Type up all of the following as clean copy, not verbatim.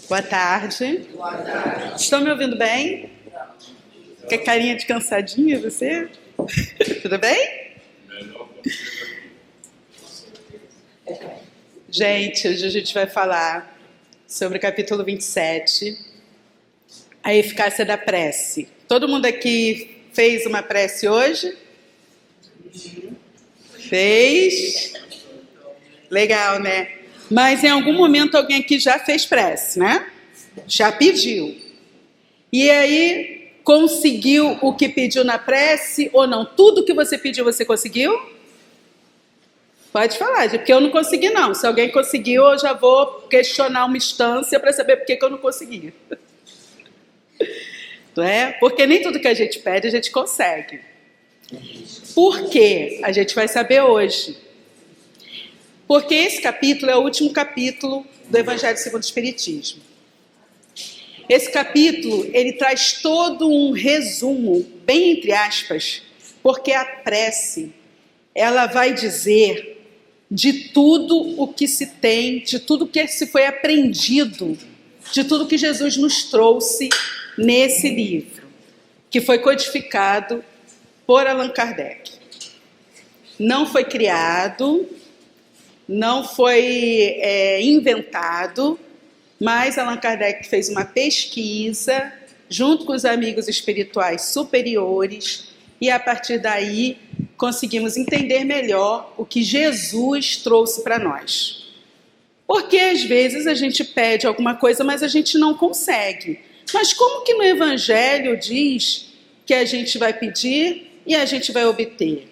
Boa tarde. Boa tarde. Estão me ouvindo bem? Que carinha de cansadinha você? Tudo bem? Gente, hoje a gente vai falar sobre o capítulo 27, a eficácia da prece. Todo mundo aqui fez uma prece hoje? Fez? Legal, né? Mas em algum momento alguém aqui já fez prece, né? Já pediu. E aí, conseguiu o que pediu na prece ou não? Tudo que você pediu, você conseguiu? Pode falar, porque eu não consegui não. Se alguém conseguiu, eu já vou questionar uma instância para saber por que eu não consegui. Não é? Porque nem tudo que a gente pede, a gente consegue. Por quê? A gente vai saber hoje. Porque esse capítulo é o último capítulo do Evangelho segundo o Espiritismo. Esse capítulo, ele traz todo um resumo, bem entre aspas, porque a prece, ela vai dizer de tudo o que se tem, de tudo que se foi aprendido, de tudo que Jesus nos trouxe nesse livro, que foi codificado por Allan Kardec. Não foi criado, não foi inventado, mas Allan Kardec fez uma pesquisa junto com os amigos espirituais superiores e a partir daí conseguimos entender melhor o que Jesus trouxe para nós. Porque às vezes a gente pede alguma coisa, mas a gente não consegue. Mas como que no Evangelho diz que a gente vai pedir e a gente vai obter?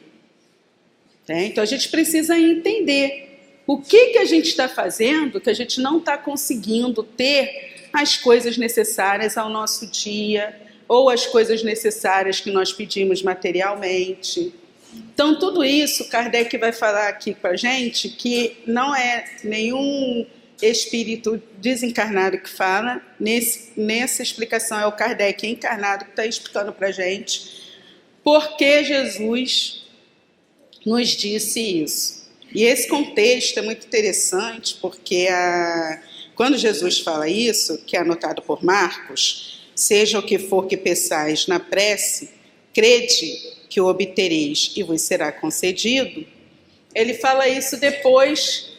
Então a gente precisa entender o que a gente está fazendo que a gente não está conseguindo ter as coisas necessárias ao nosso dia ou as coisas necessárias que nós pedimos materialmente. Então, tudo isso, Kardec vai falar aqui com a gente que não é nenhum espírito desencarnado que fala, nessa explicação é o Kardec encarnado que está explicando para a gente porque Jesus nos disse isso. E esse contexto é muito interessante porque quando Jesus fala isso, que é anotado por Marcos, seja o que for que peçais na prece, crede que o obtereis e vos será concedido, ele fala isso depois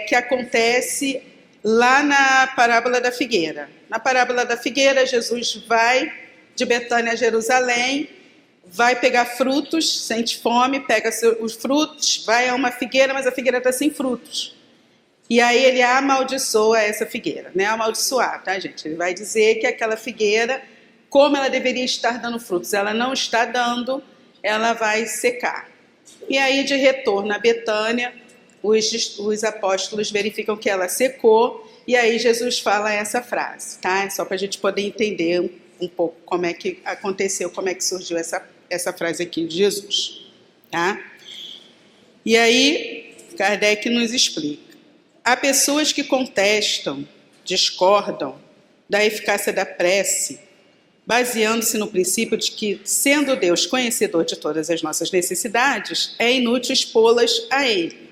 que acontece lá na parábola da figueira. Na parábola da figueira, Jesus vai de Betânia a Jerusalém, vai pegar frutos, sente fome, pega os frutos, vai a uma figueira, mas a figueira está sem frutos. E aí ele amaldiçoa essa figueira, né? Amaldiçoar, tá, gente? Ele vai dizer que aquela figueira, como ela deveria estar dando frutos, ela não está dando, ela vai secar. E aí, de retorno a Betânia, os apóstolos verificam que ela secou, e aí Jesus fala essa frase, tá? Só para a gente poder entender um pouco como é que aconteceu, como é que surgiu essa frase aqui de Jesus, tá? E aí, Kardec nos explica. Há pessoas que contestam, discordam da eficácia da prece, baseando-se no princípio de que, sendo Deus conhecedor de todas as nossas necessidades, é inútil expô-las a Ele.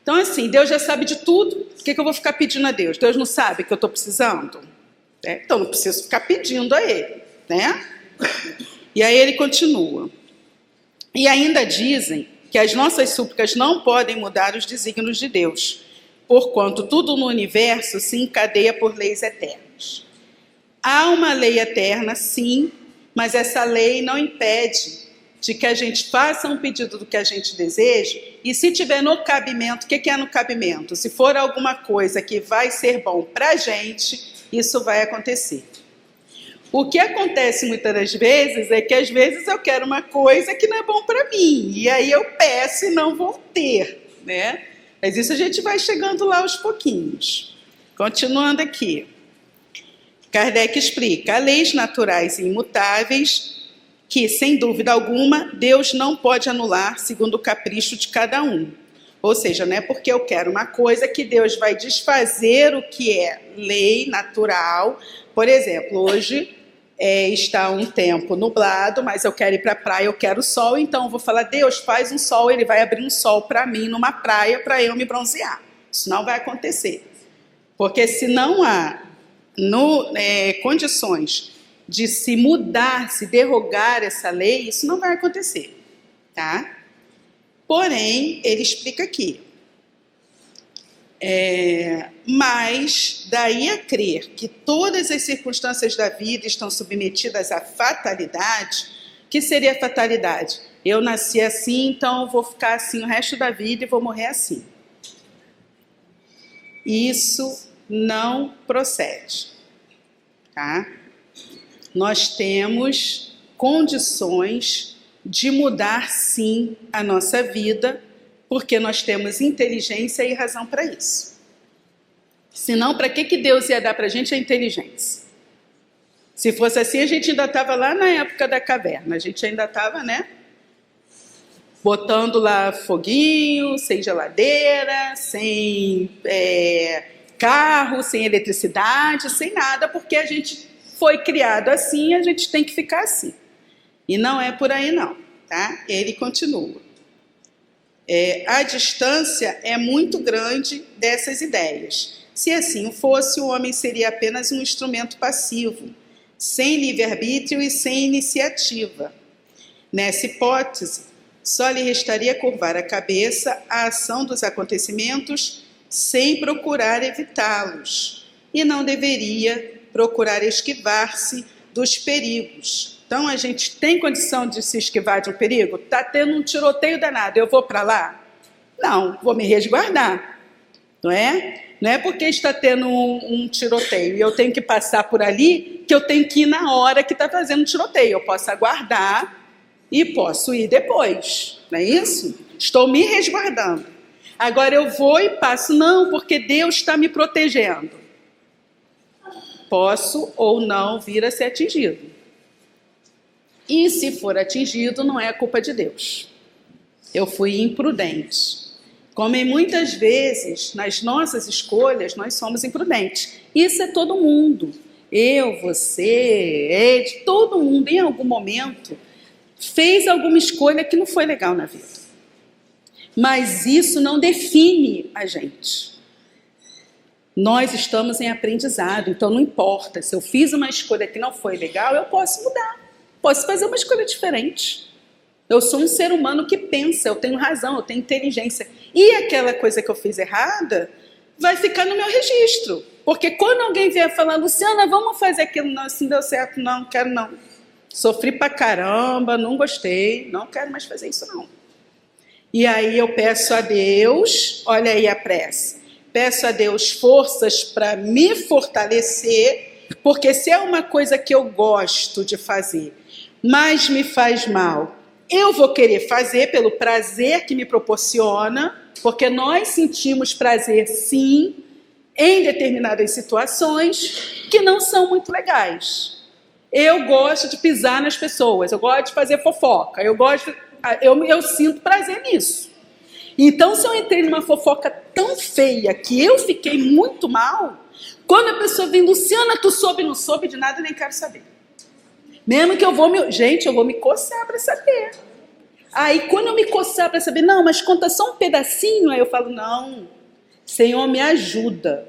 Então, assim, Deus já sabe de tudo, por que eu vou ficar pedindo a Deus? Deus não sabe que eu estou precisando? Então não preciso ficar pedindo a ele, né? E aí ele continua. E ainda dizem que as nossas súplicas não podem mudar os desígnios de Deus, porquanto tudo no universo se encadeia por leis eternas. Há uma lei eterna, sim, mas essa lei não impede de que a gente faça um pedido do que a gente deseja, e se tiver no cabimento, o que é no cabimento? Se for alguma coisa que vai ser bom para a gente, isso vai acontecer. O que acontece muitas das vezes é que às vezes eu quero uma coisa que não é bom para mim, e aí eu peço e não vou ter, né? Mas isso a gente vai chegando lá aos pouquinhos. Continuando aqui. Kardec explica, há leis naturais e imutáveis que, sem dúvida alguma, Deus não pode anular segundo o capricho de cada um. Ou seja, não é porque eu quero uma coisa que Deus vai desfazer o que é lei natural. Por exemplo, hoje está um tempo nublado, mas eu quero ir para a praia, eu quero sol, então eu vou falar, Deus, faz um sol, ele vai abrir um sol para mim numa praia para eu me bronzear. Isso não vai acontecer. Porque se não há condições de se mudar, se derrogar essa lei, isso não vai acontecer, tá? Porém, ele explica aqui. Mas daí a crer que todas as circunstâncias da vida estão submetidas à fatalidade, que seria a fatalidade? Eu nasci assim, então eu vou ficar assim o resto da vida e vou morrer assim. Isso não procede, tá? Nós temos condições de mudar, sim, a nossa vida, porque nós temos inteligência e razão para isso. Senão, para que Deus ia dar para a gente a inteligência? Se fosse assim, a gente ainda estava lá na época da caverna, a gente ainda estava, né? Botando lá foguinho, sem geladeira, sem carro, sem eletricidade, sem nada, porque a gente foi criado assim, a gente tem que ficar assim. E não é por aí não, tá? Ele continua. A distância é muito grande dessas ideias. Se assim fosse, o homem seria apenas um instrumento passivo, sem livre-arbítrio e sem iniciativa. Nessa hipótese, só lhe restaria curvar a cabeça à ação dos acontecimentos sem procurar evitá-los, e não deveria procurar esquivar-se dos perigos. Então, a gente tem condição de se esquivar de um perigo? Está tendo um tiroteio danado, eu vou para lá? Não, vou me resguardar, não é? Não é porque está tendo um tiroteio e eu tenho que passar por ali que eu tenho que ir na hora que está fazendo tiroteio. Eu posso aguardar e posso ir depois, não é isso? Estou me resguardando. Agora eu vou e passo, não, porque Deus está me protegendo. Posso ou não vir a ser atingido. E se for atingido, não é a culpa de Deus. Eu fui imprudente. Como em muitas vezes, nas nossas escolhas, nós somos imprudentes. Isso é todo mundo. Eu, você, Ed, todo mundo, em algum momento, fez alguma escolha que não foi legal na vida. Mas isso não define a gente. Nós estamos em aprendizado, então não importa. Se eu fiz uma escolha que não foi legal, eu posso mudar. Posso fazer uma escolha diferente. Eu sou um ser humano que pensa, eu tenho razão, eu tenho inteligência. E aquela coisa que eu fiz errada vai ficar no meu registro. Porque quando alguém vier falar, Luciana, vamos fazer aquilo, não, assim deu certo, não quero não. Sofri pra caramba, não gostei, não quero mais fazer isso não. E aí eu peço a Deus, olha aí a prece, peço a Deus forças para me fortalecer, porque se é uma coisa que eu gosto de fazer, mas me faz mal, eu vou querer fazer pelo prazer que me proporciona, porque nós sentimos prazer, sim, em determinadas situações que não são muito legais. Eu gosto de pisar nas pessoas, eu gosto de fazer fofoca, eu sinto prazer nisso. Então, se eu entrei numa fofoca tão feia que eu fiquei muito mal, quando a pessoa vem, Luciana, tu soube, não soube de nada, nem quero saber. Mesmo que eu vou me coçar para saber. Aí, quando eu me coçar para saber, não, mas conta só um pedacinho, aí eu falo, não, Senhor, me ajuda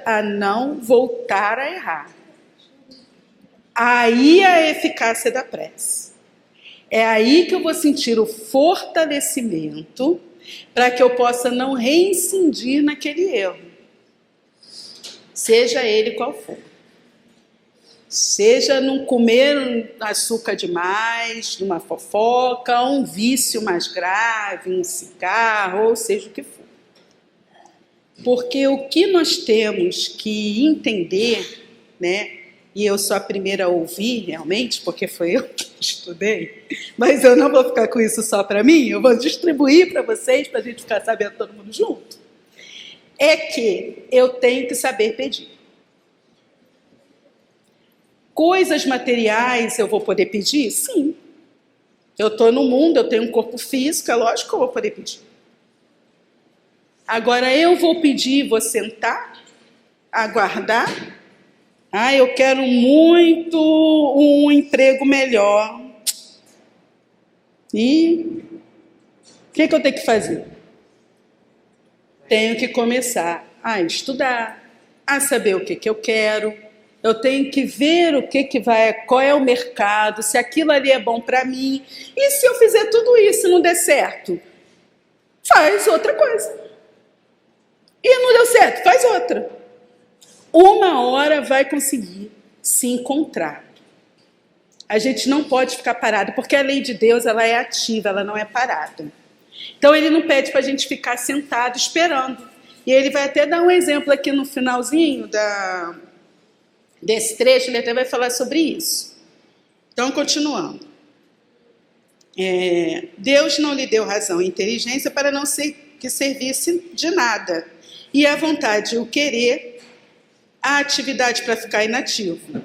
a não voltar a errar. Aí a eficácia da prece. É aí que eu vou sentir o fortalecimento para que eu possa não reincidir naquele erro. Seja ele qual for. Seja não comer açúcar demais, numa fofoca, um vício mais grave, um cigarro, ou seja o que for. Porque o que nós temos que entender, né? E eu sou a primeira a ouvir, realmente, porque foi eu que estudei, mas eu não vou ficar com isso só para mim, eu vou distribuir para vocês, para a gente ficar sabendo todo mundo junto. É que eu tenho que saber pedir. Coisas materiais eu vou poder pedir? Sim. Eu estou no mundo, eu tenho um corpo físico, é lógico que eu vou poder pedir. Agora eu vou pedir, vou sentar, aguardar. Ah, eu quero muito um emprego melhor. E o que eu tenho que fazer? Tenho que começar a estudar, a saber o que eu quero. Eu tenho que ver qual é o mercado, se aquilo ali é bom para mim. E se eu fizer tudo isso e não der certo, faz outra coisa. E não deu certo, faz outra. Uma hora vai conseguir se encontrar. A gente não pode ficar parado, porque a lei de Deus ela é ativa, ela não é parada. Então ele não pede para a gente ficar sentado esperando. E ele vai até dar um exemplo aqui no finalzinho desse trecho, ele até vai falar sobre isso. Então, continuando. Deus não lhe deu razão e inteligência para não ser que servisse de nada. E a vontade, o querer, a atividade para ficar inativo.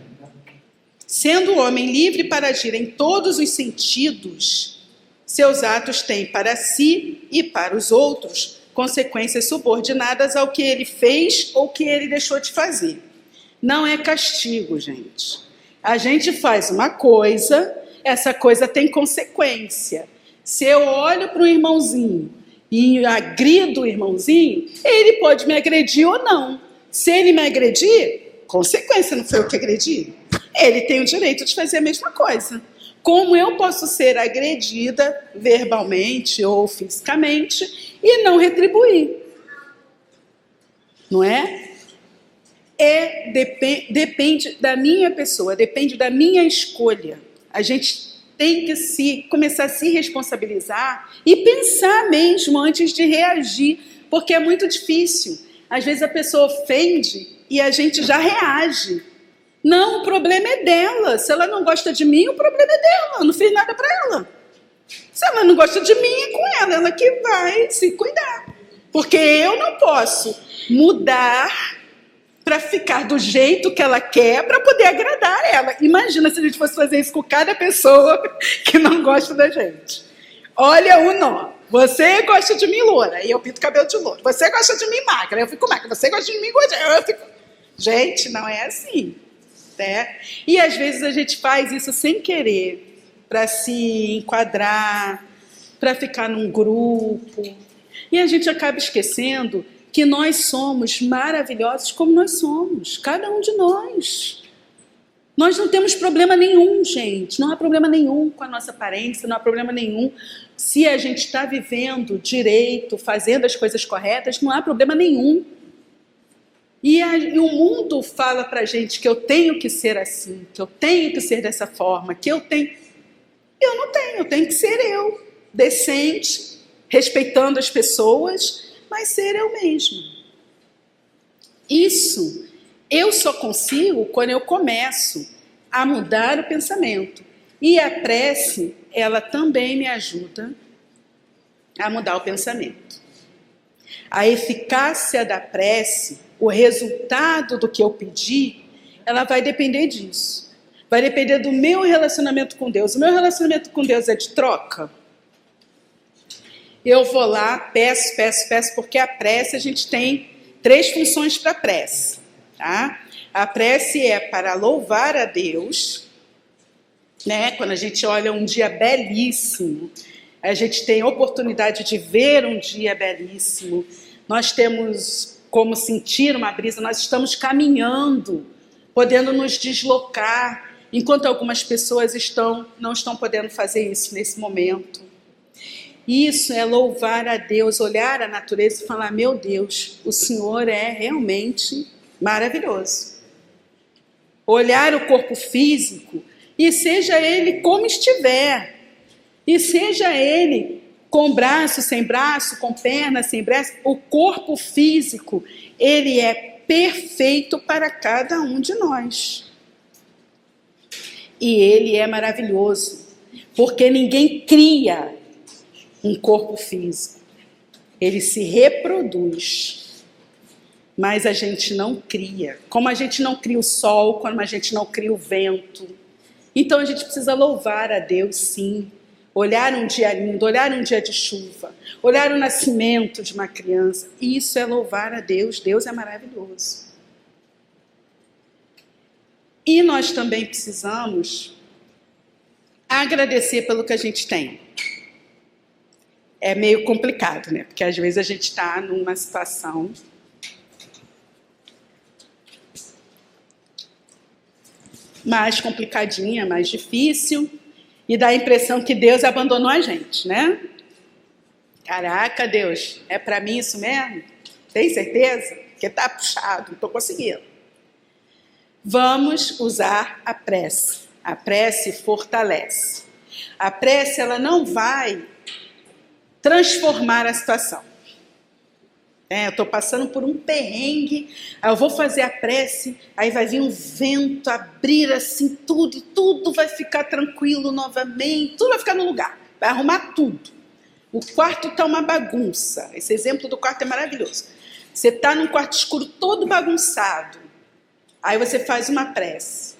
Sendo o homem livre para agir em todos os sentidos, seus atos têm para si e para os outros consequências subordinadas ao que ele fez ou que ele deixou de fazer. Não é castigo, gente. A gente faz uma coisa, essa coisa tem consequência. Se eu olho para o irmãozinho e agrido o irmãozinho, ele pode me agredir ou não. Se ele me agredir, consequência, não foi eu que agredi. Ele tem o direito de fazer a mesma coisa. Como eu posso ser agredida verbalmente ou fisicamente e não retribuir? Não é? Depende da minha pessoa, depende da minha escolha. A gente tem que começar a se responsabilizar e pensar mesmo antes de reagir, porque é muito difícil. Às vezes a pessoa ofende e a gente já reage. Não, o problema é dela. Se ela não gosta de mim, o problema é dela. Eu não fiz nada para ela. Se ela não gosta de mim, é com ela que vai se cuidar. Porque eu não posso mudar para ficar do jeito que ela quer para poder agradar ela. Imagina se a gente fosse fazer isso com cada pessoa que não gosta da gente. Olha o nó. Você gosta de mim loura, e eu pinto cabelo de louro. Você gosta de mim magra, eu fico magra. Você gosta de mim gordinha, eu fico... Gente, não é assim. Né? E às vezes a gente faz isso sem querer, para se enquadrar, para ficar num grupo. E a gente acaba esquecendo que nós somos maravilhosos como nós somos, cada um de nós. Nós não temos problema nenhum, gente. Não há problema nenhum com a nossa aparência, não há problema nenhum. Se a gente está vivendo direito, fazendo as coisas corretas, não há problema nenhum. E o mundo fala para a gente que eu tenho que ser assim, que eu tenho que ser dessa forma, que eu tenho... Eu não tenho, eu tenho que ser eu, decente, respeitando as pessoas, mas ser eu mesma. Isso eu só consigo quando eu começo a mudar o pensamento. E a prece, ela também me ajuda a mudar o pensamento. A eficácia da prece, o resultado do que eu pedi, ela vai depender disso. Vai depender do meu relacionamento com Deus. O meu relacionamento com Deus é de troca? Eu vou lá, peço, porque a prece, a gente tem 3 funções para a prece. Tá? A prece é para louvar a Deus, né? Quando a gente olha um dia belíssimo, a gente tem oportunidade de ver um dia belíssimo, nós temos como sentir uma brisa, nós estamos caminhando, podendo nos deslocar, enquanto algumas pessoas não estão podendo fazer isso nesse momento. Isso é louvar a Deus, olhar a natureza e falar, meu Deus, o Senhor é realmente maravilhoso. Olhar o corpo físico, e seja ele como estiver, e seja ele com braço, sem braço, com perna, sem braço, o corpo físico, ele é perfeito para cada um de nós. E ele é maravilhoso, porque ninguém cria um corpo físico. Ele se reproduz, mas a gente não cria. Como a gente não cria o sol, como a gente não cria o vento. Então a gente precisa louvar a Deus, sim. Olhar um dia lindo, olhar um dia de chuva, olhar o nascimento de uma criança. Isso é louvar a Deus. Deus é maravilhoso. E nós também precisamos agradecer pelo que a gente tem. É meio complicado, né? Porque às vezes a gente está numa situação mais complicadinha, mais difícil, e dá a impressão que Deus abandonou a gente, né? Caraca, Deus, é para mim isso mesmo? Tem certeza? Porque tá puxado, não estou conseguindo. Vamos usar a prece. A prece fortalece. A prece, ela não vai transformar a situação. Eu estou passando por um perrengue, aí eu vou fazer a prece, aí vai vir um vento, abrir assim tudo, e tudo vai ficar tranquilo novamente, tudo vai ficar no lugar, vai arrumar tudo. O quarto está uma bagunça, esse exemplo do quarto é maravilhoso. Você está num quarto escuro todo bagunçado, aí você faz uma prece,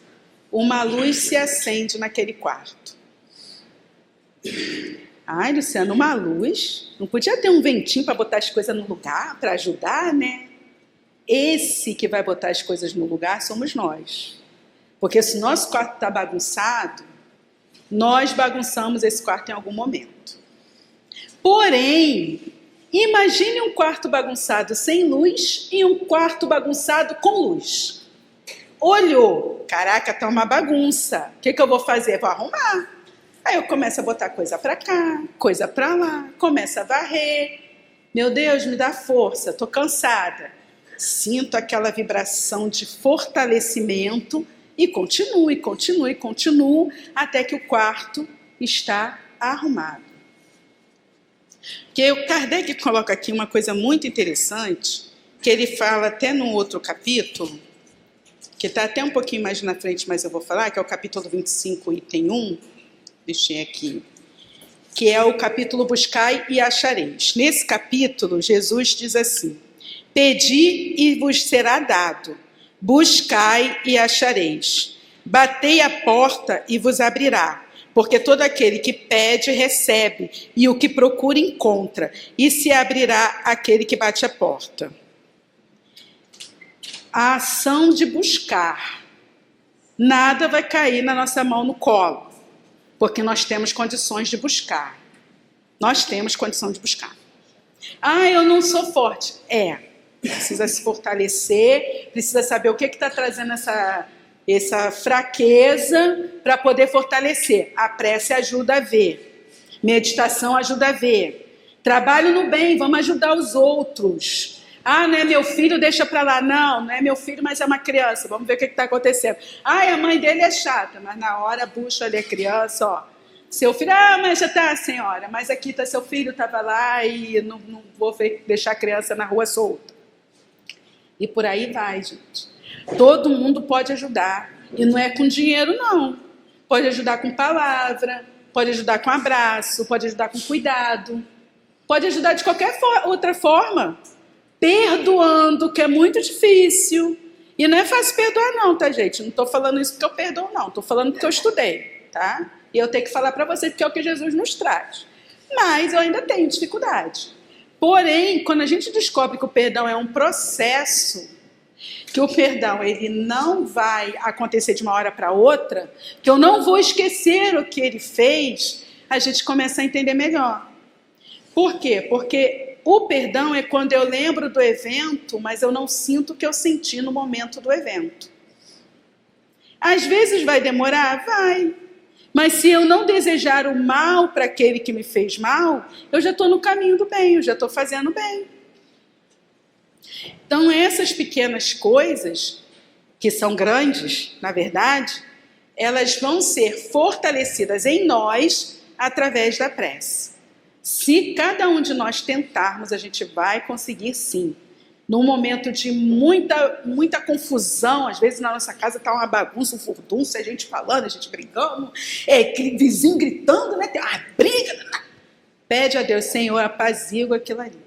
uma luz se acende naquele quarto. Ai, Luciano, uma luz? Não podia ter um ventinho para botar as coisas no lugar, para ajudar, né? Esse que vai botar as coisas no lugar somos nós. Porque se o nosso quarto está bagunçado, nós bagunçamos esse quarto em algum momento. Porém, imagine um quarto bagunçado sem luz e um quarto bagunçado com luz. Olhou, caraca, tá uma bagunça. O que eu vou fazer? Vou arrumar. Aí eu começo a botar coisa para cá, coisa para lá, começo a varrer. Meu Deus, me dá força, estou cansada. Sinto aquela vibração de fortalecimento e continuo, até que o quarto está arrumado. Porque o Kardec coloca aqui uma coisa muito interessante, que ele fala até no outro capítulo, que está até um pouquinho mais na frente, mas eu vou falar, que é o capítulo 25, item 1, deixei aqui, que é o capítulo Buscai e Achareis. Nesse capítulo, Jesus diz assim: Pedi e vos será dado, buscai e achareis, batei a porta e vos abrirá, porque todo aquele que pede recebe, e o que procura encontra, e se abrirá aquele que bate a porta. A ação de buscar, nada vai cair na nossa mão no colo, porque nós temos condições de buscar. Nós temos condição de buscar. Ah, eu não sou forte. Precisa se fortalecer, precisa saber o que está trazendo essa fraqueza para poder fortalecer. A prece ajuda a ver. Meditação ajuda a ver. Trabalho no bem, vamos ajudar os outros. Ah, não é meu filho, deixa para lá. Não é meu filho, mas é uma criança. Vamos ver o que está acontecendo. Ah, a mãe dele é chata, mas na hora puxa ali a criança, ó. Seu filho, mas já está, senhora, mas aqui está seu filho, estava lá e não vou deixar a criança na rua solta. E por aí vai, gente. Todo mundo pode ajudar. E não é com dinheiro, não. Pode ajudar com palavra, pode ajudar com abraço, pode ajudar com cuidado. Pode ajudar de qualquer outra forma. Perdoando, que é muito difícil. E não é fácil perdoar não, tá, gente? Não estou falando isso porque eu perdoo, não. Estou falando porque eu estudei, tá? E eu tenho que falar para vocês porque é o que Jesus nos traz. Mas eu ainda tenho dificuldade. Porém, quando a gente descobre que o perdão é um processo, que o perdão ele não vai acontecer de uma hora para outra, que eu não vou esquecer o que ele fez, a gente começa a entender melhor. Por quê? Porque o perdão é quando eu lembro do evento, mas eu não sinto o que eu senti no momento do evento. Às vezes vai demorar? Vai. Mas se eu não desejar o mal para aquele que me fez mal, eu já estou no caminho do bem, eu já estou fazendo bem. Então essas pequenas coisas, que são grandes, na verdade, elas vão ser fortalecidas em nós através da prece. Se cada um de nós tentarmos, a gente vai conseguir sim. Num momento de muita confusão, às vezes na nossa casa está uma bagunça, um furdunço, a gente falando, a gente brigando, vizinho gritando, né? Briga! Pede a Deus, Senhor, apazigua aquilo ali.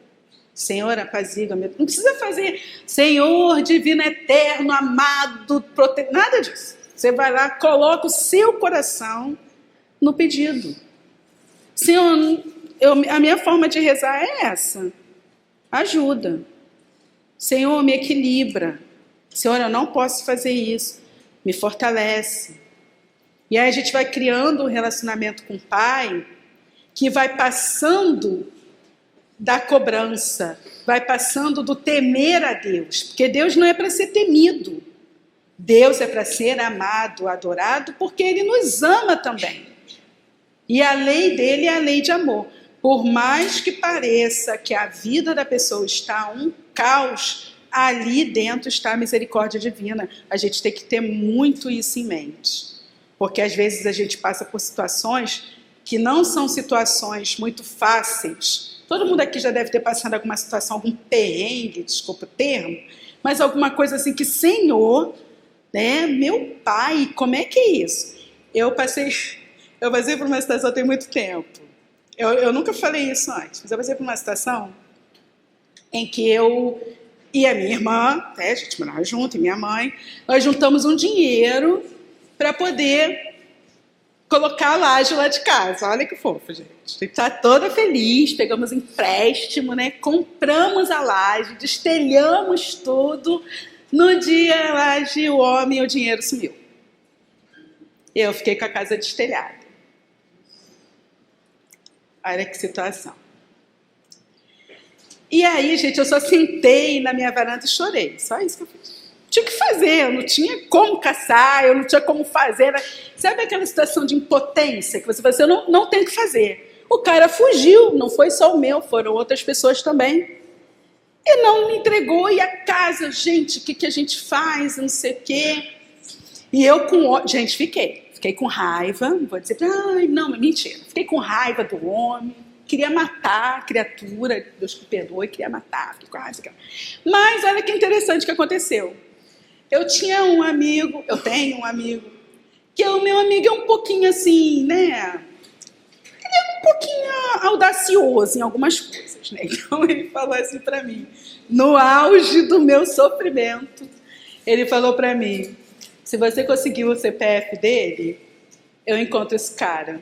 Senhor, apazigua. Não precisa fazer, Senhor, divino, eterno, amado, nada disso. Você vai lá, coloca o seu coração no pedido. Senhor, a minha forma de rezar é essa. Ajuda. Senhor, me equilibra. Senhor, eu não posso fazer isso. Me fortalece. E aí a gente vai criando um relacionamento com o Pai que vai passando da cobrança, vai passando do temer a Deus. Porque Deus não é para ser temido. Deus é para ser amado, adorado, porque Ele nos ama também. E a lei dele é a lei de amor. Por mais que pareça que a vida da pessoa está um caos, ali dentro está a misericórdia divina. A gente tem que ter muito isso em mente. Porque às vezes a gente passa por situações que não são situações muito fáceis. Todo mundo aqui já deve ter passado alguma situação, algum perrengue, desculpa o termo, mas alguma coisa assim que, Senhor, né, meu Pai, como é que é isso? Eu passei por uma situação tem muito tempo. Eu nunca falei isso antes, mas eu passei por uma situação em que eu e a minha irmã, a gente morava junto, e minha mãe, nós juntamos um dinheiro para poder colocar a laje lá de casa. Olha que fofo, gente. A gente está toda feliz, pegamos empréstimo, né? Compramos a laje, destelhamos tudo. No dia a laje, o homem e o dinheiro sumiu. Eu fiquei com a casa destelhada. Olha que situação. E aí, gente, eu só sentei na minha varanda e chorei. Só isso que eu fiz. Tinha que fazer, eu não tinha como caçar, eu não tinha como fazer. Sabe aquela situação de impotência que você fala assim, eu não tenho que fazer. O cara fugiu, não foi só o meu, foram outras pessoas também. E não me entregou, e a casa, gente, o que a gente faz, não sei o quê. E eu gente, fiquei com raiva, não vou dizer, ai, não, mentira. Fiquei com raiva do homem, queria matar a criatura, Deus me perdoe, queria matar, fiquei com raiva. Mas olha que interessante que aconteceu. Eu tenho um amigo, que o meu amigo é um pouquinho assim, né? Ele é um pouquinho audacioso em algumas coisas, né? Então ele falou assim para mim, no auge do meu sofrimento, ele falou para mim, se você conseguir o CPF dele, eu encontro esse cara.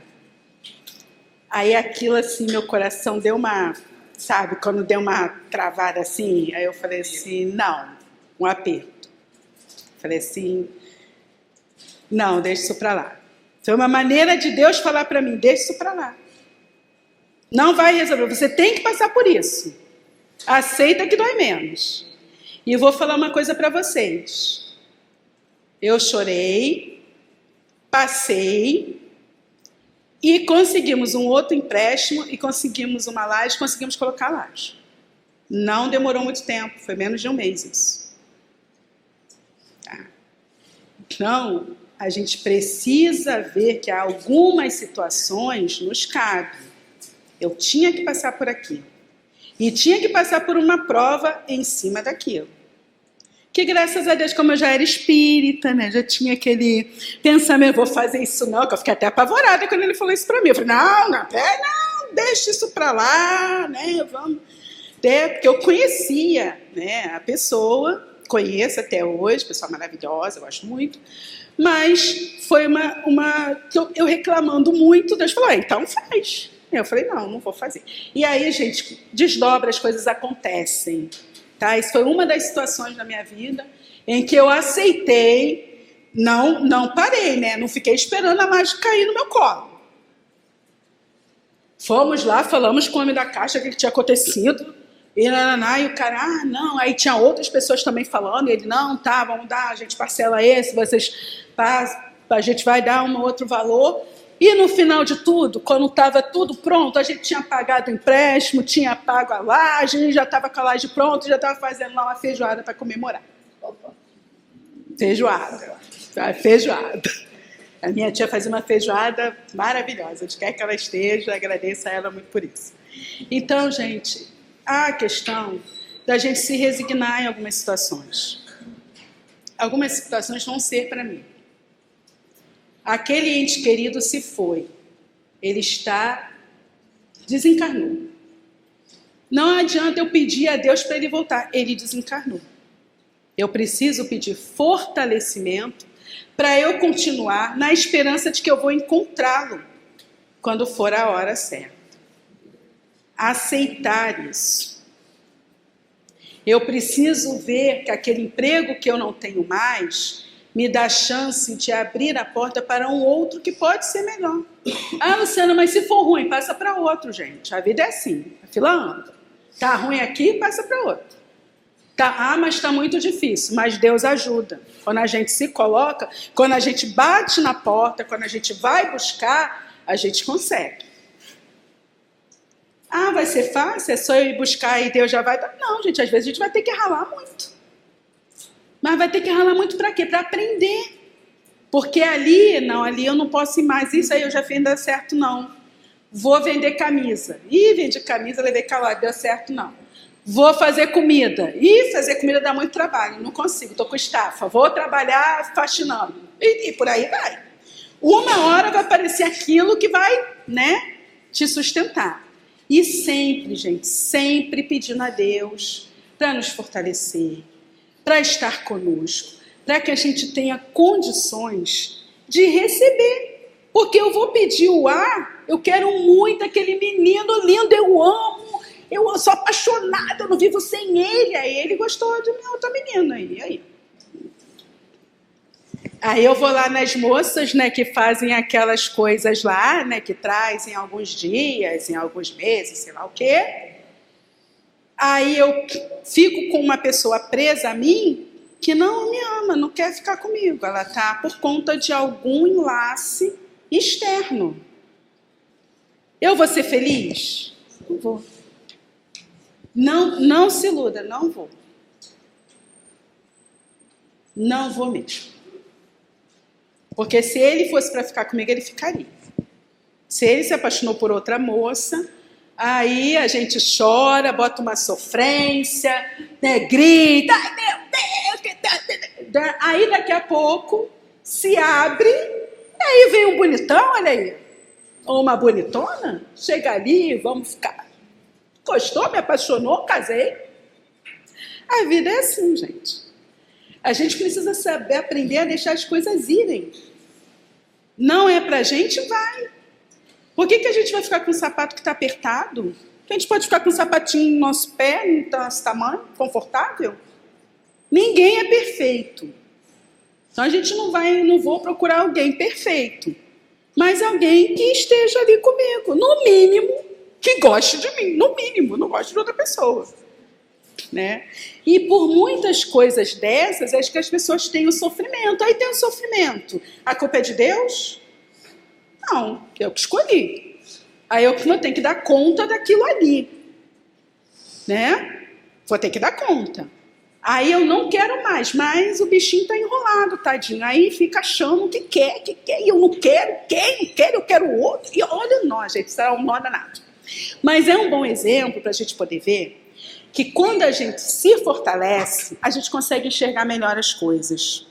Aí aquilo assim, meu coração deu uma, sabe, quando deu uma travada assim, aí eu falei assim, não, um aperto. Falei assim, não, deixa isso para lá. Foi uma maneira de Deus falar para mim, deixa isso para lá. Não vai resolver, você tem que passar por isso. Aceita que dói menos. E eu vou falar uma coisa para vocês. Eu chorei, passei e conseguimos um outro empréstimo e conseguimos uma laje, conseguimos colocar a laje. Não demorou muito tempo, foi menos de um mês isso. Então, a gente precisa ver que há algumas situações nos cabe. Eu tinha que passar por aquilo. E tinha que passar por uma prova em cima daquilo. Que graças a Deus, como eu já era espírita, né, já tinha aquele pensamento, vou fazer isso não, que eu fiquei até apavorada quando ele falou isso para mim. Eu falei, não, deixa isso para lá, né, vamos. Até porque eu conhecia, né, a pessoa, conheço até hoje, pessoa maravilhosa, eu gosto muito, mas foi uma que eu reclamando muito, Deus falou, então faz. Eu falei, não vou fazer. E aí, gente, desdobra, as coisas acontecem. Tá? Isso foi uma das situações na minha vida em que eu aceitei, não parei, né? Não fiquei esperando a laje cair no meu colo. Fomos lá, falamos com o homem da caixa o que tinha acontecido. E o cara, não. Aí tinha outras pessoas também falando. E ele, não, tá, vamos dar, a gente parcela esse, a gente vai dar um outro valor. E no final de tudo, quando estava tudo pronto, a gente tinha pagado o empréstimo, tinha pago a laje, a gente já estava com a laje pronta, já estava fazendo lá uma feijoada para comemorar. Feijoada. A minha tia fazia uma feijoada maravilhosa, onde quer que ela esteja, agradeço a ela muito por isso. Então, gente, há a questão da gente se resignar em algumas situações. Algumas situações vão ser para mim. Aquele ente querido se foi. Ele desencarnou. Não adianta eu pedir a Deus para ele voltar. Ele desencarnou. Eu preciso pedir fortalecimento para eu continuar na esperança de que eu vou encontrá-lo quando for a hora certa. Aceitar isso. Eu preciso ver que aquele emprego que eu não tenho mais me dá chance de abrir a porta para um outro que pode ser melhor. Ah, Luciana, mas se for ruim, passa para outro, gente. A vida é assim, a fila anda. Tá ruim aqui, passa para outro. Mas está muito difícil. Mas Deus ajuda. Quando a gente se coloca, quando a gente bate na porta, quando a gente vai buscar, a gente consegue. Vai ser fácil? É só eu ir buscar e Deus já vai dar? Não, gente, às vezes a gente vai ter que ralar muito. Mas vai ter que ralar muito para quê? Para aprender. Porque ali eu não posso ir mais. Isso aí eu já fiz, não deu certo, não. Vou vender camisa. Vendi camisa, levei calado, deu certo, não. Vou fazer comida. Fazer comida dá muito trabalho, não consigo, estou com estafa. Vou trabalhar faxinando. E por aí vai. Uma hora vai aparecer aquilo que vai, te sustentar. E sempre, gente, sempre pedindo a Deus para nos fortalecer, para estar conosco, para que a gente tenha condições de receber. Porque eu vou pedir o ar, eu quero muito aquele menino lindo, eu amo, eu sou apaixonada, eu não vivo sem ele. Aí ele gostou de minha outra menina. Aí eu vou lá nas moças, que fazem aquelas coisas lá, que trazem alguns dias, em alguns meses, sei lá o quê. Aí eu fico com uma pessoa presa a mim que não me ama, não quer ficar comigo. Ela está por conta de algum enlace externo. Eu vou ser feliz? Não vou. Não se iluda, não vou. Não vou mesmo. Porque se ele fosse para ficar comigo, ele ficaria. Se ele se apaixonou por outra moça, aí a gente chora, bota uma sofrência, grita, ai meu Deus, aí daqui a pouco se abre, e aí vem um bonitão, olha aí, ou uma bonitona, chega ali, vamos ficar. Gostou, me apaixonou, casei. A vida é assim, gente. A gente precisa saber, aprender a deixar as coisas irem. Não é pra gente, vai. Por que a gente vai ficar com um sapato que está apertado? A gente pode ficar com um sapatinho no nosso pé, no nosso tamanho, confortável? Ninguém é perfeito. Então a gente não vou procurar alguém perfeito. Mas alguém que esteja ali comigo. No mínimo, que goste de mim. No mínimo, não goste de outra pessoa. E por muitas coisas dessas, acho que as pessoas têm o sofrimento. Aí tem o sofrimento. A culpa é de Deus? Não, eu que escolhi. Aí eu que não tenho que dar conta daquilo ali. Vou ter que dar conta. Aí eu não quero mais, mas o bichinho está enrolado, tadinho. Aí fica achando que quer, e eu não quero, eu quero o outro. E olha o nó, gente, isso é um nó danado. Mas é um bom exemplo para a gente poder ver que quando a gente se fortalece, a gente consegue enxergar melhor as coisas.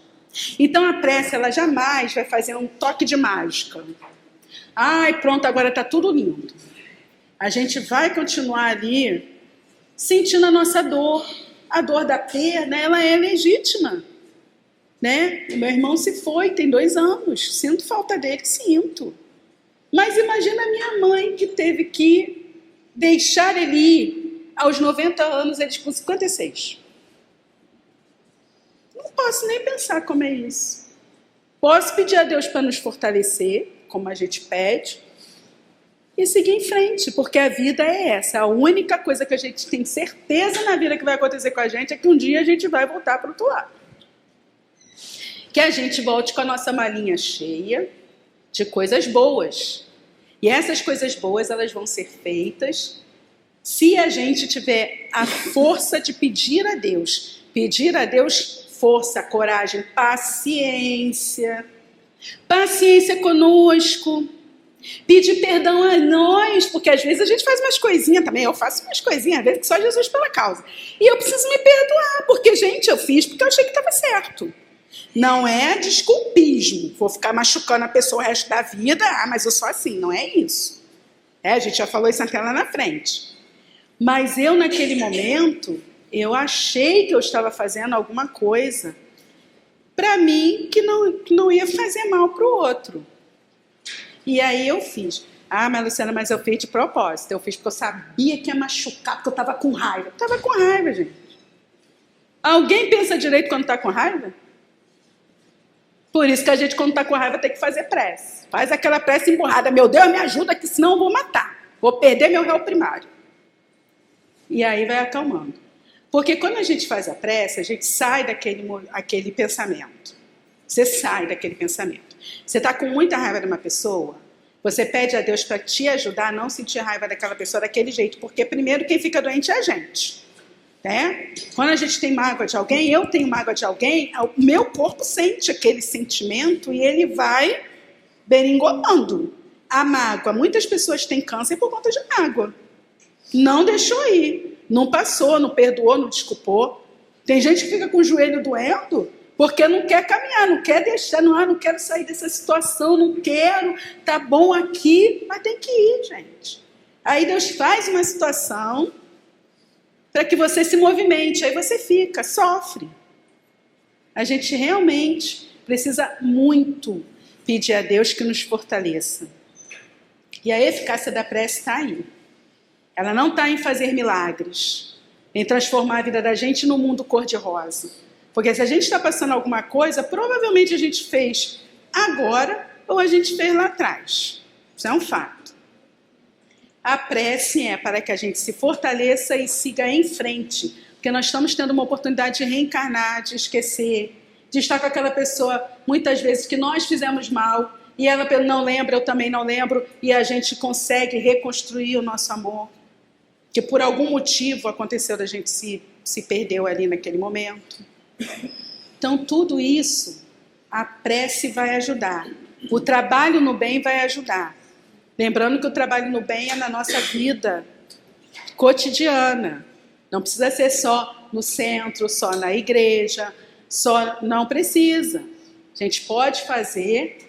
Então a prece, ela jamais vai fazer um toque de mágica. Pronto, agora está tudo lindo. A gente vai continuar ali sentindo a nossa dor. A dor da perda, ela é legítima. O meu irmão se foi, tem 2 anos. Sinto falta dele, sinto. Mas imagina a minha mãe que teve que deixar ele ir. Aos 90 anos, eles com 56. Não posso nem pensar como é isso. Posso pedir a Deus para nos fortalecer, como a gente pede, e seguir em frente, porque a vida é essa. A única coisa que a gente tem certeza na vida que vai acontecer com a gente é que um dia a gente vai voltar para o outro lado. Que a gente volte com a nossa malinha cheia de coisas boas. E essas coisas boas, elas vão ser feitas se a gente tiver a força de pedir a Deus força, coragem, paciência conosco, pedir perdão a nós, porque às vezes a gente faz umas coisinhas também, eu faço umas coisinhas, às vezes que só Jesus pela causa, e eu preciso me perdoar, porque gente, eu fiz porque eu achei que estava certo. Não é desculpismo, vou ficar machucando a pessoa o resto da vida, mas eu sou assim, não é isso. A gente já falou isso até lá na frente. Mas eu, naquele momento, eu achei que eu estava fazendo alguma coisa para mim que não ia fazer mal para o outro. E aí eu fiz. Mas Luciana, mas eu fiz de propósito. Eu fiz porque eu sabia que ia machucar, porque eu estava com raiva. Eu estava com raiva, gente. Alguém pensa direito quando está com raiva? Por isso que a gente, quando está com raiva, tem que fazer prece. Faz aquela prece emburrada. Meu Deus, me ajuda, que senão eu vou matar. Vou perder meu réu primário. E aí vai acalmando. Porque quando a gente faz a prece, a gente sai daquele pensamento. Você sai daquele pensamento. Você está com muita raiva de uma pessoa, você pede a Deus para te ajudar a não sentir raiva daquela pessoa daquele jeito, porque primeiro quem fica doente é a gente. Né? Quando a gente tem mágoa de alguém, eu tenho mágoa de alguém, o meu corpo sente aquele sentimento e ele vai beringolando. A mágoa, muitas pessoas têm câncer por conta de mágoa. Não deixou ir, não passou, não perdoou, não desculpou. Tem gente que fica com o joelho doendo porque não quer caminhar, não quer deixar, não quero sair dessa situação, não quero, tá bom aqui, mas tem que ir, gente. Aí Deus faz uma situação para que você se movimente, aí você fica, sofre. A gente realmente precisa muito pedir a Deus que nos fortaleça. E a eficácia da prece está aí. Ela não está em fazer milagres, em transformar a vida da gente num mundo cor-de-rosa. Porque se a gente está passando alguma coisa, provavelmente a gente fez agora ou a gente fez lá atrás. Isso é um fato. A prece é para que a gente se fortaleça e siga em frente. Porque nós estamos tendo uma oportunidade de reencarnar, de esquecer, de estar com aquela pessoa, muitas vezes, que nós fizemos mal, e ela não lembra, eu também não lembro, e a gente consegue reconstruir o nosso amor. Que por algum motivo aconteceu da gente se perdeu ali naquele momento. Então, tudo isso, a prece vai ajudar. O trabalho no bem vai ajudar. Lembrando que o trabalho no bem é na nossa vida cotidiana. Não precisa ser só no centro, só na igreja, não precisa. A gente pode fazer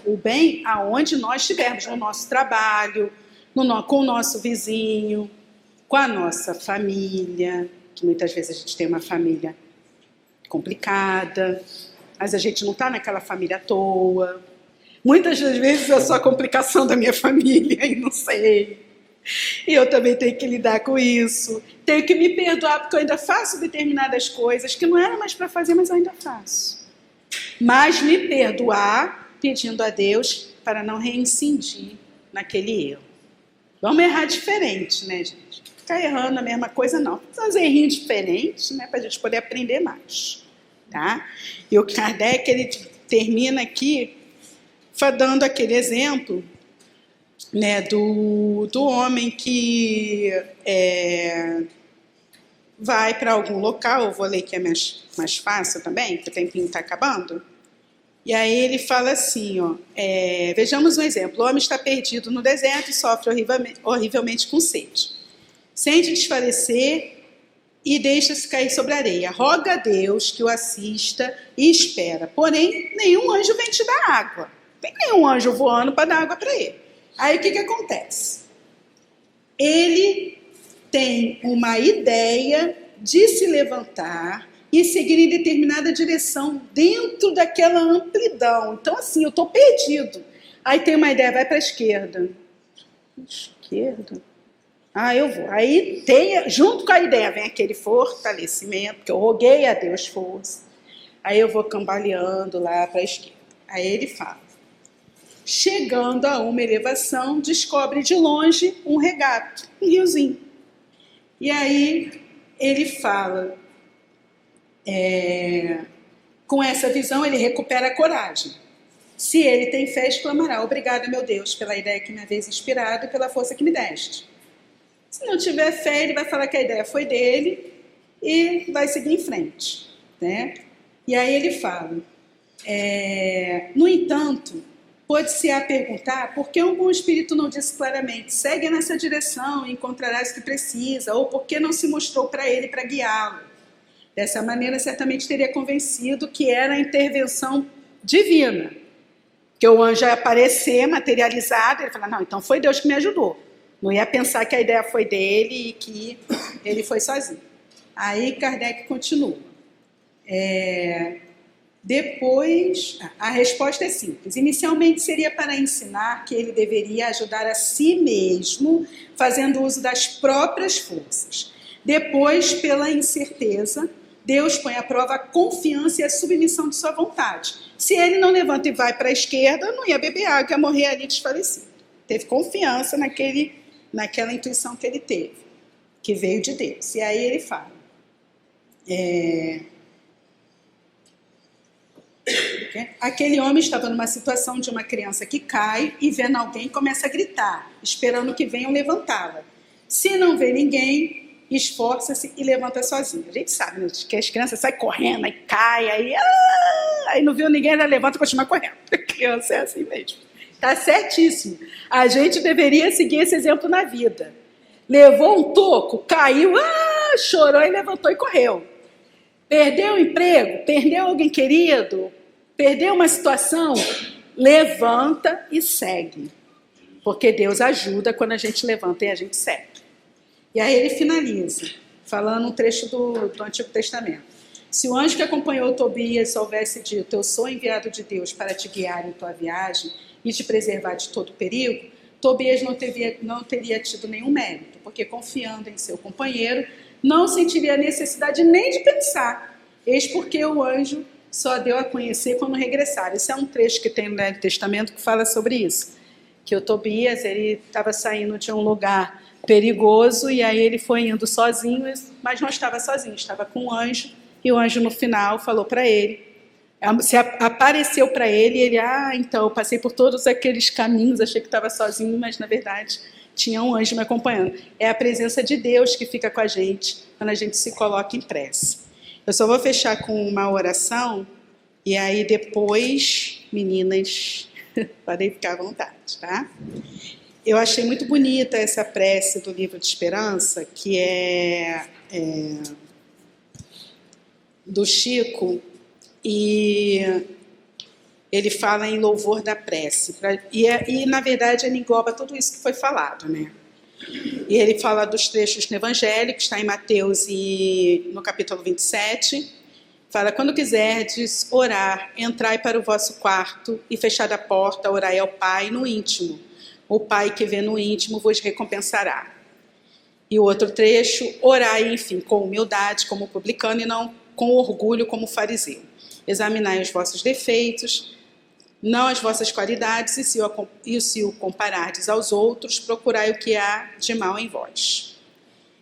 o bem aonde nós estivermos, no nosso trabalho, com o nosso vizinho, com a nossa família, que muitas vezes a gente tem uma família complicada, mas a gente não está naquela família à toa. Muitas das vezes é só a complicação da minha família e não sei. E eu também tenho que lidar com isso. Tenho que me perdoar porque eu ainda faço determinadas coisas que não era mais para fazer, mas eu ainda faço. Mas me perdoar pedindo a Deus para não reincidir naquele erro. Vamos errar diferente, né, gente? Ficar errando a mesma coisa, não. Fazer errinhos diferentes, né, para a gente poder aprender mais. Tá? E o Kardec, ele termina aqui dando aquele exemplo, né, do homem que vai para algum local, eu vou ler que é mais fácil também, porque o tempinho está acabando. E aí ele fala assim, vejamos um exemplo. O homem está perdido no deserto e sofre horrivelmente com sede. Sente desfalecer e deixa-se cair sobre a areia. Roga a Deus que o assista e espera. Porém, nenhum anjo vem te dar água. Não tem nenhum anjo voando para dar água para ele. Aí o que acontece? Ele tem uma ideia de se levantar e seguir em determinada direção dentro daquela amplidão. Então, assim, eu estou perdido. Aí tem uma ideia, vai para a esquerda. Esquerda? Eu vou. Aí, junto com a ideia, vem aquele fortalecimento, que eu roguei a Deus força. Aí eu vou cambaleando lá para a esquerda. Aí ele fala. Chegando a uma elevação, descobre de longe um regato, um riozinho. E aí ele fala, com essa visão ele recupera a coragem. Se ele tem fé, exclamará, obrigada, meu Deus, pela ideia que me havias inspirado e pela força que me deste. Se não tiver fé, ele vai falar que a ideia foi dele e vai seguir em frente. Né? E aí ele fala, no entanto, pode-se a perguntar por que algum espírito não disse claramente, segue nessa direção e encontrarás o que precisa, ou por que não se mostrou para ele para guiá-lo. Dessa maneira, certamente teria convencido que era a intervenção divina, que o anjo ia aparecer materializado, ele fala, não, então foi Deus que me ajudou. Não ia pensar que a ideia foi dele e que ele foi sozinho. Aí Kardec continua. Depois, a resposta é simples. Inicialmente seria para ensinar que ele deveria ajudar a si mesmo, fazendo uso das próprias forças. Depois, pela incerteza, Deus põe à prova a confiança e a submissão de sua vontade. Se ele não levanta e vai para a esquerda, não ia beber água, ia morrer ali desfalecido. Teve confiança naquela intuição que ele teve. que veio de Deus. E aí ele fala, aquele homem estava numa situação de uma criança que cai e vendo alguém começa a gritar, esperando que venham levantá-la. Se não vê ninguém, esforça-se e levanta sozinho. A gente sabe, né, que as crianças saem correndo, aí cai, aí não viu ninguém, ela levanta e continua correndo. A criança é assim mesmo. Está certíssimo. A gente deveria seguir esse exemplo na vida. Levou um toco, caiu, chorou e levantou e correu. Perdeu o emprego, perdeu alguém querido, perdeu uma situação, levanta e segue. Porque Deus ajuda quando a gente levanta e a gente segue. E aí ele finaliza, falando um trecho do Antigo Testamento. Se o anjo que acompanhou Tobias houvesse dito, eu sou enviado de Deus para te guiar em tua viagem e te preservar de todo perigo, Tobias não teria tido nenhum mérito, porque confiando em seu companheiro, não sentiria a necessidade nem de pensar. Eis porque o anjo só deu a conhecer quando regressar. Esse é um trecho que tem no Velho Testamento que fala sobre isso. Que o Tobias, ele estava saindo de um lugar perigoso e aí ele foi indo sozinho, mas não estava sozinho, estava com um anjo. E o anjo no final falou para ele, apareceu para ele e ele, então eu passei por todos aqueles caminhos, achei que estava sozinho, mas na verdade tinha um anjo me acompanhando. É a presença de Deus que fica com a gente quando a gente se coloca em prece. Eu só vou fechar com uma oração e aí depois, meninas, podem ficar à vontade, tá? Eu achei muito bonita essa prece do Livro de Esperança, que é do Chico, e ele fala em louvor da prece. E na verdade, ele engloba tudo isso que foi falado, né? E ele fala dos trechos no Evangelho, que está em Mateus e no capítulo 27. Fala, quando quiserdes orar, entrai para o vosso quarto e fechada a porta, orai ao Pai no íntimo. O Pai que vê no íntimo vos recompensará. E o outro trecho, orai, enfim, com humildade, como publicano, e não com orgulho, como fariseu. Examinai os vossos defeitos, não as vossas qualidades, e se o comparardes aos outros, procurai o que há de mal em vós.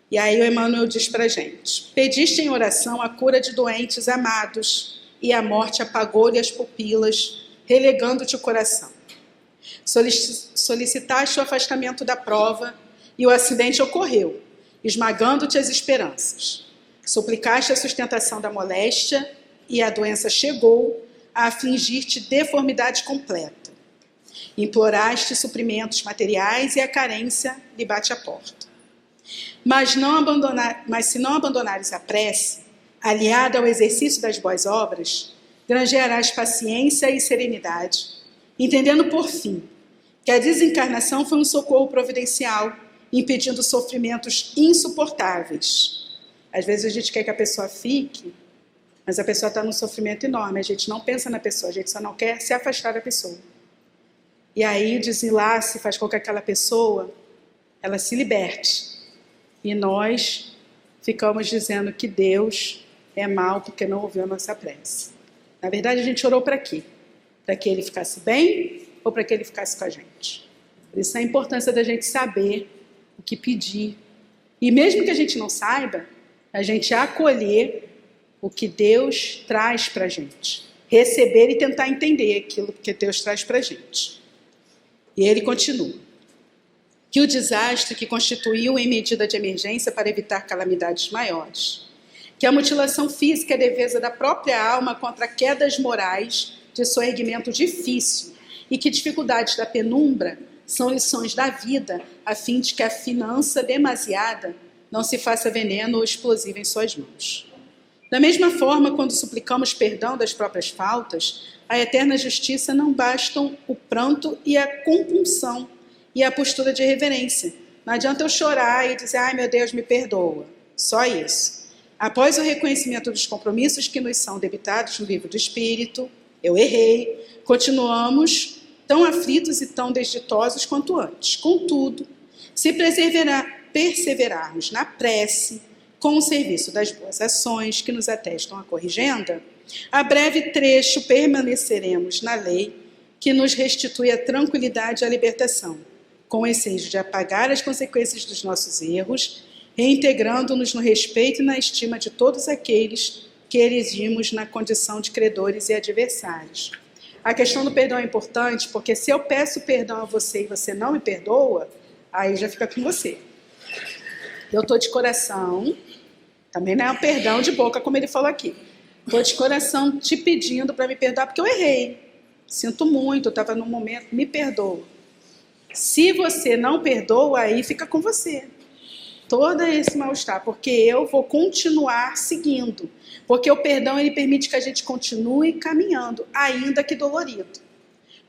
E aí o Emmanuel diz para a gente, pediste em oração a cura de doentes amados, e a morte apagou-lhe as pupilas, relegando-te o coração. Solicitaste o afastamento da prova, e o acidente ocorreu, esmagando-te as esperanças. Suplicaste a sustentação da moléstia, e a doença chegou a afligir-te deformidade completa. Imploraste suprimentos materiais, e a carência lhe bate à porta. Mas se não abandonares a prece, aliada ao exercício das boas obras, granjearás paciência e serenidade, entendendo por fim que a desencarnação foi um socorro providencial, impedindo sofrimentos insuportáveis. Às vezes a gente quer que a pessoa fique, mas a pessoa está num sofrimento enorme, a gente não pensa na pessoa, a gente só não quer se afastar da pessoa. E aí o desenlace faz com que aquela pessoa, ela se liberte. E nós ficamos dizendo que Deus é mau porque não ouviu a nossa prece. Na verdade, a gente orou para quê? Para que ele ficasse bem ou para que ele ficasse com a gente? Por isso a importância da gente saber o que pedir. E mesmo que a gente não saiba, a gente acolher o que Deus traz para a gente. Receber e tentar entender aquilo que Deus traz para a gente. E ele continua. Que o desastre que constituiu em medida de emergência para evitar calamidades maiores. Que a mutilação física é defesa da própria alma contra quedas morais de soerguimento difícil. E que dificuldades da penumbra são lições da vida, a fim de que a finança demasiada não se faça veneno ou explosivo em suas mãos. Da mesma forma, quando suplicamos perdão das próprias faltas, a eterna justiça não bastam o pranto e a compunção e a postura de reverência. Não adianta eu chorar e dizer, ai meu Deus, me perdoa. Só isso. Após o reconhecimento dos compromissos que nos são debitados no livro do Espírito, eu errei, continuamos tão aflitos e tão desditosos quanto antes. Contudo, se perseverarmos na prece, com o serviço das boas ações que nos atestam a corrigenda, a breve trecho permaneceremos na lei que nos restitui a tranquilidade e a libertação, com o ensejo de apagar as consequências dos nossos erros reintegrando-nos no respeito e na estima de todos aqueles que erigimos na condição de credores e adversários. A questão do perdão é importante, porque se eu peço perdão a você e você não me perdoa, aí já fica com você. Eu estou de coração, também não é um perdão de boca, como ele falou aqui. Estou de coração te pedindo para me perdoar, porque eu errei. Sinto muito, eu estava num momento, me perdoa. Se você não perdoa, aí fica com você. Todo esse mal-estar, porque eu vou continuar seguindo. Porque o perdão, ele permite que a gente continue caminhando, ainda que dolorido.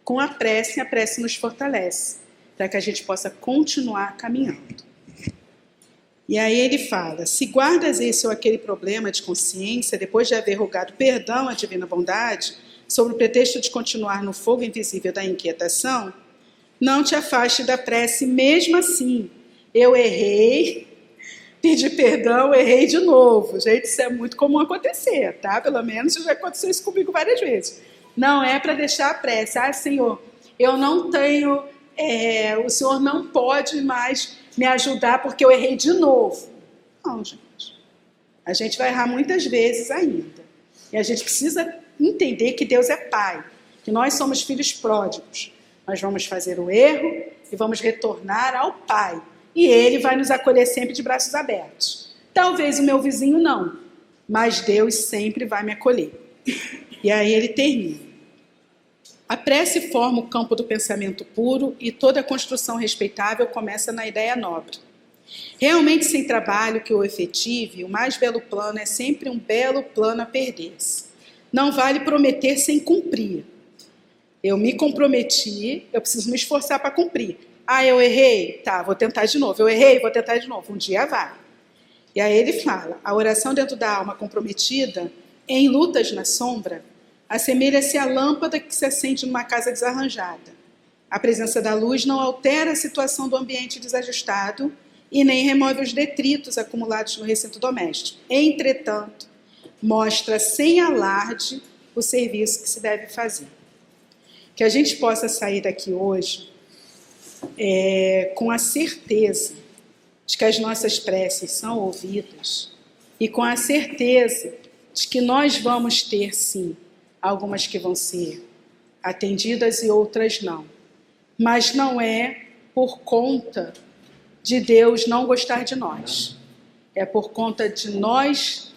Com a prece nos fortalece, para que a gente possa continuar caminhando. E aí ele fala, se guardas esse ou aquele problema de consciência, depois de haver rogado perdão à divina bondade, sob o pretexto de continuar no fogo invisível da inquietação, não te afaste da prece mesmo assim. Eu errei, pedi perdão, errei de novo. Gente, isso é muito comum acontecer, tá? Pelo menos já aconteceu isso comigo várias vezes. Não é para deixar a prece. Ah, Senhor, eu não tenho, o Senhor não pode mais me ajudar porque eu errei de novo. Não, gente. A gente vai errar muitas vezes ainda. E a gente precisa entender que Deus é Pai, que nós somos filhos pródigos. Nós vamos fazer o erro e vamos retornar ao Pai. E Ele vai nos acolher sempre de braços abertos. Talvez o meu vizinho não, mas Deus sempre vai me acolher. E aí ele termina. A prece forma o campo do pensamento puro e toda a construção respeitável começa na ideia nobre. Realmente, sem trabalho que o efetive, o mais belo plano é sempre um belo plano a perder-se. Não vale prometer sem cumprir. Eu me comprometi, eu preciso me esforçar para cumprir. Ah, eu errei? Tá, vou tentar de novo. Eu errei, vou tentar de novo. Um dia vai. E aí ele fala, a oração dentro da alma comprometida, em lutas na sombra, assemelha-se à lâmpada que se acende numa casa desarranjada. A presença da luz não altera a situação do ambiente desajustado e nem remove os detritos acumulados no recinto doméstico. Entretanto, mostra sem alarde o serviço que se deve fazer. Que a gente possa sair daqui hoje com a certeza de que as nossas preces são ouvidas e com a certeza de que nós vamos ter, sim, algumas que vão ser atendidas e outras não. Mas não é por conta de Deus não gostar de nós. É por conta de nós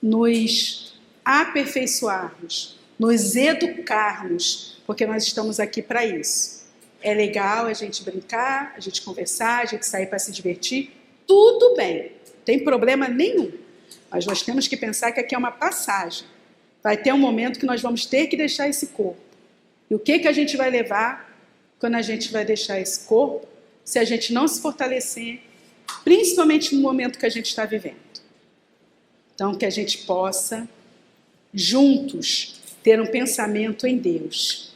nos aperfeiçoarmos, nos educarmos, porque nós estamos aqui para isso. É legal a gente brincar, a gente conversar, a gente sair para se divertir, tudo bem, não tem problema nenhum. Mas nós temos que pensar que aqui é uma passagem. Vai ter um momento que nós vamos ter que deixar esse corpo. E o que a gente vai levar quando a gente vai deixar esse corpo, se a gente não se fortalecer, principalmente no momento que a gente está vivendo. Então, que a gente possa, juntos, ter um pensamento em Deus.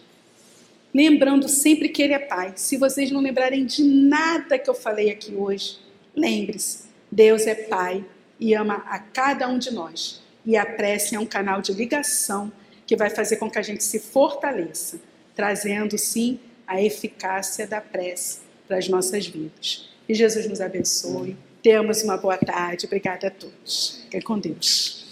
Lembrando sempre que Ele é Pai. Se vocês não lembrarem de nada que eu falei aqui hoje, lembre-se, Deus é Pai e ama a cada um de nós. E a prece é um canal de ligação que vai fazer com que a gente se fortaleça, trazendo, sim, a eficácia da prece para as nossas vidas. E Jesus nos abençoe. Tenhamos uma boa tarde. Obrigada a todos. Fiquem com Deus.